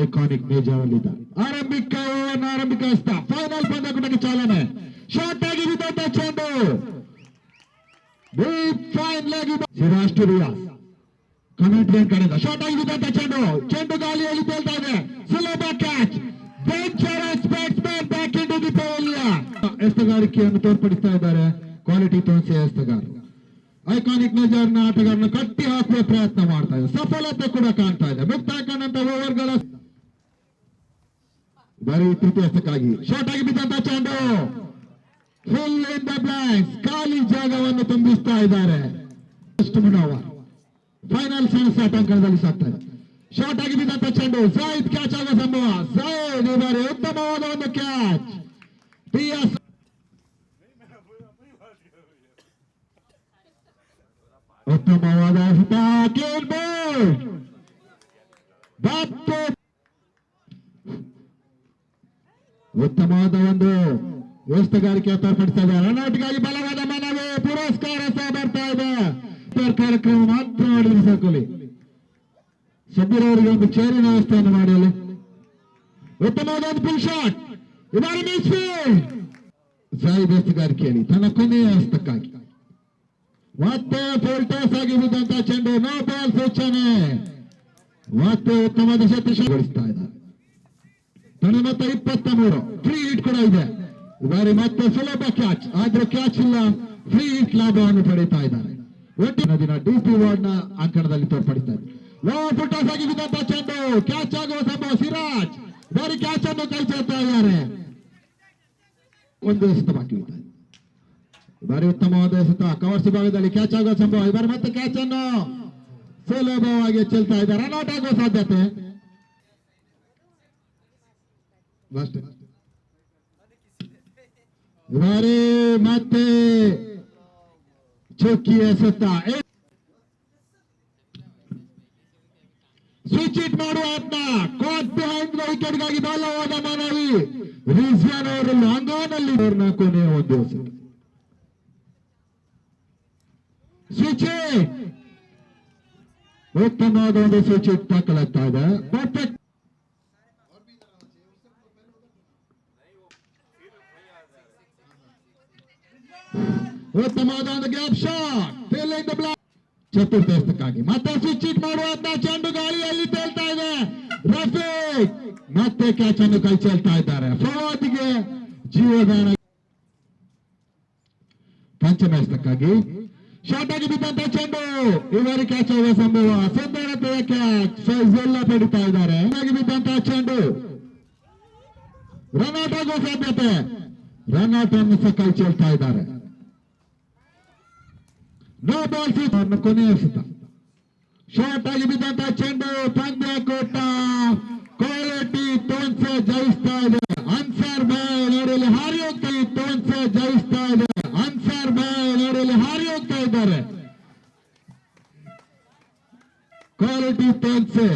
Iconic ಮೇಜಾವಲ್ಲಿದ್ದ ಆರಂಭಿಕ final ಪಂದ್ಯಕೂಟಕ್ಕೆ ಚಾಲನೆ. Short ಆಗಿ ಬಿದ್ದಂತ ಚೆಂಡು fine leg Siraj to Riyaz commentary ಕಡೆಯಿಂದ ಶಾರ್ಟ್ ಆಗಿ ಬಿದ್ದಂತ ಚೆಂಡು ಗಾಳಿಯಲ್ಲಿ ತೇಲ್ತಾ ಇದೆ. ಸುಲಭ ಕ್ಯಾಚ್. ಬ್ಯಾಕ್ ಇಂಟು ದಿ ಎಸ್ತಗಾರಿಕೆಯನ್ನು ತೋರ್ಪಡಿಸ್ತಾ ಇದ್ದಾರೆ ಕ್ವಾಲಿಟಿ ತೋನ್ಸೆ ಎಸ್ತಗಾರರು. ಐಕಾನಿಕ್ ಮೇಜರ್ನ ಆಟಗಾರನ್ನು ಕಟ್ಟಿ ಹಾಕುವ ಪ್ರಯತ್ನ ಮಾಡ್ತಾ ಇದೆ, ಸಫಲತೆ ಕೂಡ ಕಾಣ್ತಾ ಇದೆ. ಮುಕ್ತಾಕಂತ ಓವರ್ಗಳ ಬರೀ ತೃತೀಯಸ್ಥಕ್ಕಾಗಿ ಶಾರ್ಟ್ ಆಗಿ ಬಿದ್ದಂತ ಚೆಂಡು ಫುಲ್ ಇನ್ ದ ಬ್ಲಾಂಕ್ಸ್, ಖಾಲಿ ಜಾಗವನ್ನು ತುಂಬಿಸ್ತಾ ಇದ್ದಾರೆ. ಫೈನಲ್ ಸೆನ್ಸ್ ಆಟಂಕಣದಲ್ಲಿ ಸಾಕ್ತಾ ಇದೆ. ಶಾರ್ಟ್ ಆಗಿ ಬಿದ್ದಂತ ಚೆಂಡು ಜೈದ್ ಕ್ಯಾಚ್ ಆಗೋ ಸಂಭವ. ಜೈದ್ ಈ ಬಾರಿ ಉತ್ತಮವಾದ ಒಂದು ಕ್ಯಾಚ್. PS ಉತ್ತಮವಾದ ಉತ್ತಮವಾದ ಒಂದು ವ್ಯವಸ್ಥೆಗಾರಿಕೆ ತೋರ್ಪಡಿಸ್ತಾ ಇದೆ. ರನ್ಔಟ್ಗಾಗಿ ಬಲವಾದ ಮನವಿ, ಪುರಸ್ಕಾರ ಸಹ ಬರ್ತಾ ಇದೆ. ಕಾರ್ಯಕ್ರಮ ಮಾತ್ರ ಮಾಡಿದ್ರೆ ಸಾಕಲಿ. ಸಬ್ಬೀರ್ ಅವರಿಗೆ ಒಂದು ಚೇರಿನ ವ್ಯವಸ್ಥೆಯನ್ನು ಮಾಡಿ ಅಲ್ಲಿ. ಉತ್ತಮವಾದ ಒಂದು ಫುಲ್ ಶಾಟ್. ಇದಾರೆ ಮಿಸ್ಫೀಲ್ಡ್. ಜಾಯಿದ್ ವ್ಯವಸ್ಥೆಗಾರಿಕೆಯಲ್ಲಿ ತನ್ನ ಕೊನೆಯ ಹಸ್ತಕ್ಕಾಗಿ ಮತ್ತೆ ಫುಲ್ ಟಾಸ್ ಆಗಿ ಬಿದ್ದಂತ ಚೆಂಡು, ನೋ ಬಾಲ್ ಸೂಚನೆ. ಮತ್ತೆ ಉತ್ತಮವಾದ ಶತಗೊಳಿಸ್ತಾ ಇದ್ದಾರೆ. ತನ್ನ ಮತ್ತೆ 23 ಫ್ರೀ ಹಿಟ್ ಕೂಡ ಇದೆ. ಈ ಬಾರಿ ಮತ್ತೆ ಸುಲಭ ಕ್ಯಾಚ್, ಆದ್ರೆ ಕ್ಯಾಚ್ ಇಲ್ಲ, ಫ್ರೀ ಹಿಟ್ ಲಾಭವನ್ನು ಪಡೀತಾ ಇದ್ದಾರೆ. ಒಟ್ಟಿನ ದಿನ ಡಿಪಿ ವಾರ್ಡ್ ನ ಅಂಕಣದಲ್ಲಿ ತೋರ್ಪಡಿಸ್ತಾ ಇದೆ. ಫುಲ್ ಟಾಸ್ ಆಗಿ ಬಿದ್ದಂತ ಚೆಂಡು ಕ್ಯಾಚ್ ಆಗುವ ಸಂಭವ. ಸಿರಾಜ್ ಬಾರಿ ಕ್ಯಾಚ್ ಅನ್ನು ಕೈ ಸೇರ್ತಾ ಇದ್ದಾರೆ. ಒಂದು ಎಸೆತ ಬಾಕಿ ಉಳಿತಾ ಇದೆ. ಬಾರಿ ಉತ್ತಮವಾದ ಎಸೆತ, ಕವರ್ಸ್ ಭಾಗದಲ್ಲಿ ಕ್ಯಾಚ್ ಆಗುವ ಸಂಭವ. ಈ ಬಾರಿ ಮತ್ತೆ ಕ್ಯಾಚ್ ಅನ್ನು ಸುಲಭವಾಗಿ ಚೆಲ್ತಾ ಇದ್ದಾರೆ. ರನ್ಔಟ್ ಆಗುವ ಸಾಧ್ಯತೆ. ಈ ಬಾರಿ ಮತ್ತೆ ಚೌಕಿ ಎಸೆತ, ಸ್ವಿಚ್ ಇಟ್ ಮಾಡುವ ಯತ್ನ. ಕಾಟ್ ಬಿಹೈಂಡ್ ವಿಕೆಟ್ ಗಾಗಿ ಬಲವಾದ ಮನವಿ. ರಿಜ್ವಾನ್ ಅವರನ್ನು ಅಂಗಾನಲ್ಲಿ ಕೊನೆಯ ಒಂದು ಎಸೆತ. ಸ್ವಿಚ್ ಇಟ್, ಉತ್ತಮವಾದ ಒಂದು ಸ್ವಿಚ್ ಇಟ್ ತಾಕಲಾಗ್ತಾ ಇದೆ. ಪರ್ಫೆಕ್ಟ್. ಉತ್ತಮವಾದ ಒಂದು gap shot, feeling the block. ಚತುರ್ಥಕ್ಕಾಗಿ ಮತ್ತೆ ಸ್ವಿಚ್ ಇಟ್ ಮಾಡುವಂತ ಚೆಂಡು ಗಾಳಿಯಲ್ಲಿ ತೇಲ್ತಾ ಇದೆ. ರಫೀಕ್ ಮತ್ತೆ ಕ್ಯಾಚ್ ಅನ್ನು ಕೈ ಚೆಲ್ತಾ ಇದ್ದಾರೆ. ಫವಾದ್ಗೆ ಜೀವದಾನ. ಪಂಚಮಸ್ತಕ್ಕಾಗಿ ಶಾರ್ಟ್ ಆಗಿ ಬಿದ್ದಂತ ಚೆಂಡು, ಇವರಿ ಕ್ಯಾಚ್ ಆಗುವ ಸಂಭವ. ಸುಂದರತೆಯ ಕ್ಯಾಚ್, ಫೈಜುಲ್ಲಾ ಪಡಿತಾ ಇದ್ದಾರೆ. ಆಗಿ ಬಿದ್ದಂತ ಚೆಂಡು ರನ್ಔಟ್ ಆಗುವ ಸಾಧ್ಯತೆ. ರನ್ಔಟ್ ಅನ್ನು ಸಹ ಕೈ ಚೆಲ್ತಾ ಇದ್ದಾರೆ. ನೋ ಬಾಲ್ ಸಿಕ್ಸ್ ಕೊನೆಯ ಎಸೆತ. ಶಾರ್ಟ್ ಆಗಿ ಬಿದ್ದಂತ ಚೆಂಡು ಪಂದ್ಯಕೂಟ ಕ್ವಾಲಿಟಿ ತೋನ್ಸೆ ಜಯಿಸ್ತಾ ಇದೆ. ಅನ್ಸರ್ ಬಾಯ್ ನೋಡಲಿ ಹಾರಿ ಹೋಗ್ತಾ ಇದೆ. ತೋನ್ಸೆ ಜಯಿಸ್ತಾ ಇದೆ. ಅನ್ಸರ್ ಬಾಯ್ ನೋಡಲಿ ಹಾರಿ ಹೋಗ್ತಾ ಇದ್ದಾರೆ. ಕ್ವಾಲಿಟಿ ತೋನ್ಸೆ